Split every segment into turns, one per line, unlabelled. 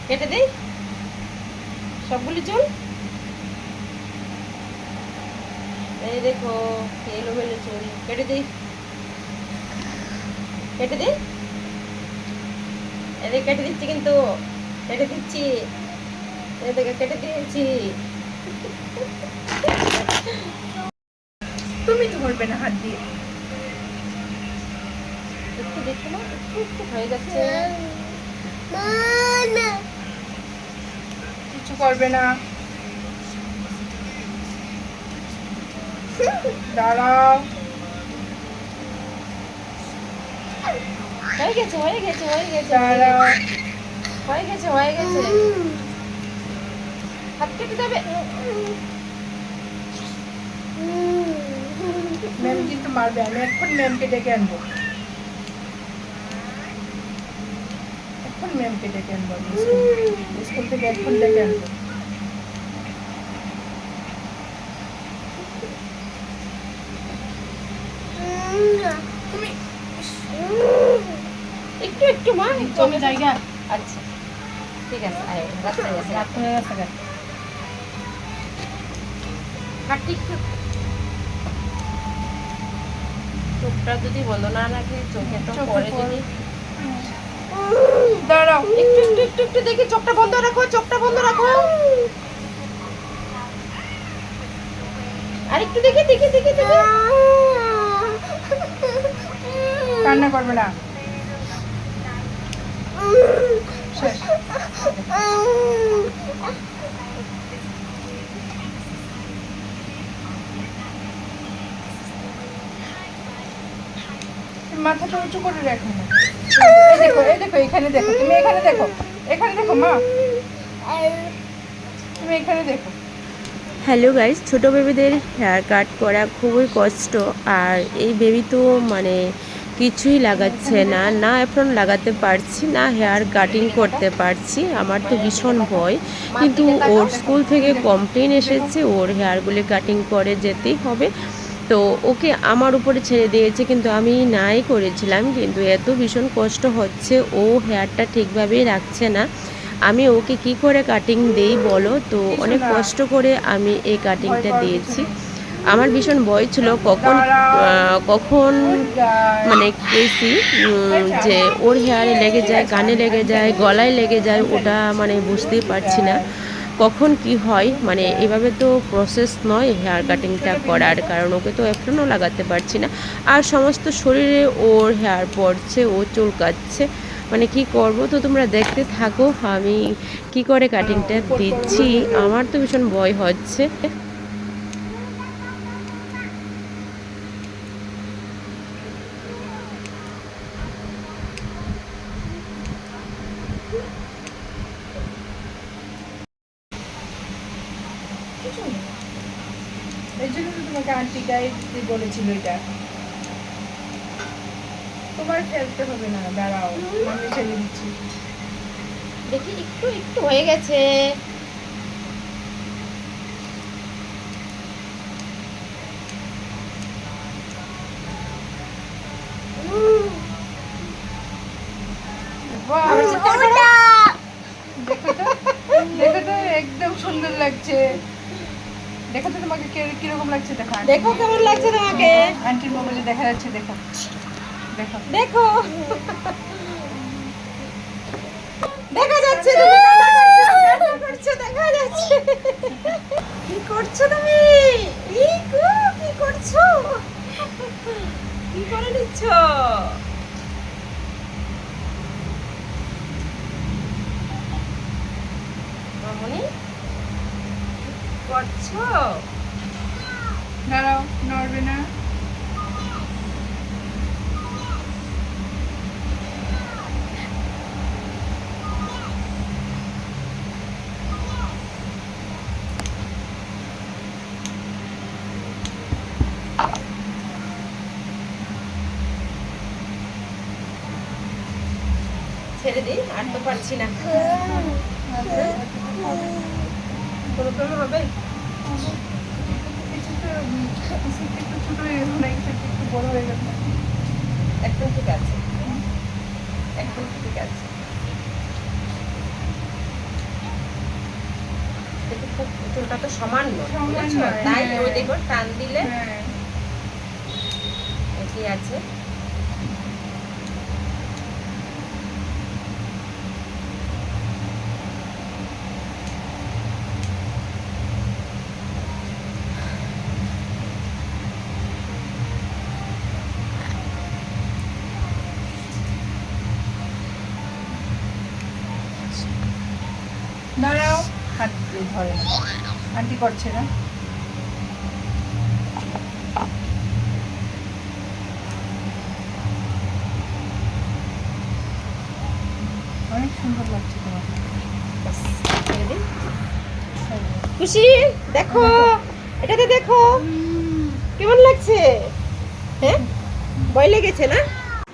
কেটে দিই সবগুলি চুল। এই দেখো এলোমেলো চুল, কেটে দিই, কেটে দিই, এদিকে কেটে দিচ্ছি, কিন্তু কেটে দিচ্ছি, এদিকে কেটে দিয়েছি।
তুমি ধরবে না হাত দিয়ে।
একটু দেখো না, একটু একটু হয়ে যাচ্ছে।
কিছু করবে না, দাঁড়াও।
হয়ে গেছে, হয়ে গেছে, হয়ে গেছে,
দাঁড়াও।
হয়ে গেছে, হয়ে গেছে। হাত কেটে যাবে।
ম্যাম কিন্তু মারবে, আমি এখন ম্যামকে ডেকে আনবো, এখন ম্যামকে ডেকে আনবো, স্কুল থেকে এখন ডেকে আনবো। তুমি
একটু একটু মা,
কমে জায়গা।
আচ্ছা ঠিক আছে, আয় রাস্তায় গেছে,
রাত হয়ে গেছে গা।
হাঁটি একটু। চোখটা যদি বন্ধ না রাখে, চোখে তো
চোখে
পরে
পড়ে।
যদি।
দাঁড়াও।
একটু একটু একটু একটু দেখি, চোখটা বন্ধ রাখো, চোখটা বন্ধ রাখো। আর একটু দেখি দেখি দেখি দেখি।
কান্না করবে না। শেষ। মাথাটা উঁচু করে রাখো না। এই দেখো, এই দেখো, এখানে দেখো, তুমি এখানে দেখো, এখানে দেখো মা, তুমি এখানে দেখো।
হ্যালো গাইস, ছোটো বেবিদের হেয়ার কাট করা খুবই কষ্ট। আর এই বেবি তো মানে কিছুই লাগাচ্ছে না, না এপ্রন লাগাতে পারছি না, হেয়ার কাটিং করতে পারছি। আমার তো ভীষণ ভয়, কিন্তু ওর স্কুল থেকে কমপ্লেন এসেছে ওর হেয়ারগুলি কাটিং করে যেতেই হবে। তো ওকে আমার উপরে ছেড়ে দিয়েছে, কিন্তু আমি নাই করেছিলাম, কিন্তু এত ভীষণ কষ্ট হচ্ছে, ও হেয়ারটা ঠিকভাবেই রাখছে না। আমি ওকে কি করে কাটিং দেই বলো? তো অনেক কষ্ট করে আমি এই কাটিংটা দিয়েছি। আমার ভীষণ ভয় ছিল কখন মানে কেসি যে ওর হেয়ারে লেগে যায়, কানে লেগে যায়, গলায় লেগে যায়, ওটা মানে বুঝতেই পারছি না কখন কি হয়। মানে এভাবে তো প্রসেস নয় হেয়ার কাটিংটা করার, কারণ ওকে তো এপ্রনও লাগাতে পারছি না, আর সমস্ত শরীরে ওর হেয়ার পড়ছে, ও চুলকাচ্ছে, মানে কি করব। তো তোমরা দেখতে থাকো আমি কি করে কাটিংটা দিচ্ছি। আমার তো ভীষণ ভয় হচ্ছে।
এই জন্য তো তোমাকে আন্টি গাইড বলেছিল এটা। তোমার ফেলতে হবে না, দাঁড়াও, আমি ফেলে দিচ্ছি।
দেখি একটু একটু হয়ে গেছে।
বাহ, দেখো তো, দেখো তো, একদম সুন্দর লাগছে। দেখো তো তোমাকে কিরকম লাগছে, দেখো
দেখো কেমন লাগছে তোমাকে।
আন্টির মোবাইলে দেখা যাচ্ছে, দেখো দেখো।
দেখো দেখা যাচ্ছে, তুমি কান্না করছো, দেখা যাচ্ছে। কি করছো তুমি? ইকু, কি করছো? কি করে নিচ্ছ? মামনি করছো?
দাঁড়াও, নড়বে না।
ছেড়ে দিই, আর তো পারছি না। কোনো কোনো হবে?
একটু ছোট হয়ে গেল না, একটু বড় হয়ে গেল।
একদম ঠিক আছে, একদম ঠিক আছে। চুলটা তো সামান্য,
সামান্য,
বুঝেছো? তাই
হ্যাঁ।
ওই দেখো টান দিলে
হ্যাঁ
কি আছে।
দাঁড়াও, হাত দিয়ে ধরে না, আন্টি করছে না। অনেক সুন্দর লাগছে তোমাকে।
ব্যাস, ছেড়ে দিন। খুশি দেখো, এটাতে দেখো কেমন লাগছে, হ্যাঁ ভয় লেগেছে না?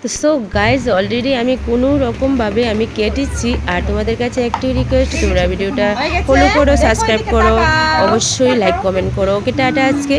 তো সো গাইজ অলরেডি আমি কোনো রকমভাবে আমি কেটেছি। আর তোমাদের কাছে একটি রিকোয়েস্ট, তোমরা ভিডিওটা
হয়ে গেছে?
ফলো করো,
দেখো
সাবস্ক্রাইব
এদিকে
করো,
তাকাও।
অবশ্যই লাইক কমেন্ট করো। ওকে টাটা আজকে।